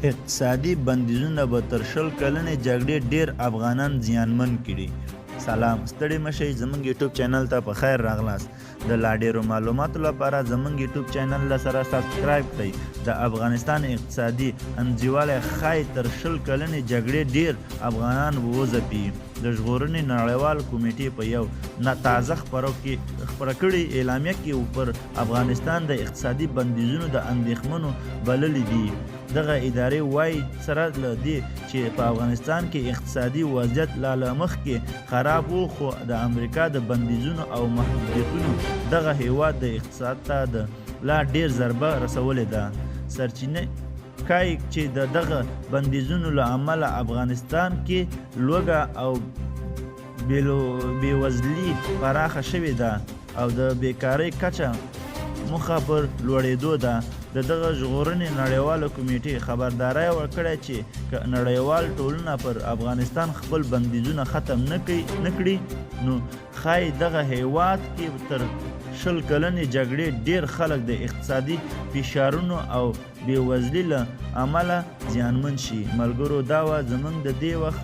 اقتصادي بندیزونه به تر 20 کلنې جګړې ډیر افغانان زیانمن کړي. سلام، ستړي مشئ، زموږ یوټیوب چینل ته په خیر راغلاست. د لا ډیرو معلوماتو لپاره زموږ یوټیوب چینل سره سبسکرایب کړئ. د افغانستان اقتصادي انزوالی ښایي تر 20 کلنې جګړې ډیر افغانان وځپي. د ژغورنې نړیوال کمیټې په یو تازه خپره کړې اعلامیه کې پر افغانستان د اقتصادي بندیزونو د اندېښمنو بللي دي. دغه ادارې وایي سره له دې چې په افغانستان کې اقتصادي وضعیت لا له مخکې خراب و، خو د امریکا د بندیزونو او محدودیتونو دغه هیواد د اقتصاد ته لا ډیر ضربه رسولې ده. سرچینې ښایي چې د دغه بندیزونو له امله افغانستان کې لوږه او بېوزلي پراخه شوې ده او د بیکارۍ کچه مخه پر لوړېدو ده. د دغه ژغورنې نړیواله کمیټې خبرداری ورکړی چې که نړیوال ټولنه پر افغانستان خپل بندیزونه ختم نه کړي نو ښایي دغه هیواد کې تر 20 کلنې جګړې ډیر خلک د اقتصادي فشارونو او بېوزلۍ له امله زیانمن شي. ملګرو، دا وه زموږ د دې وخت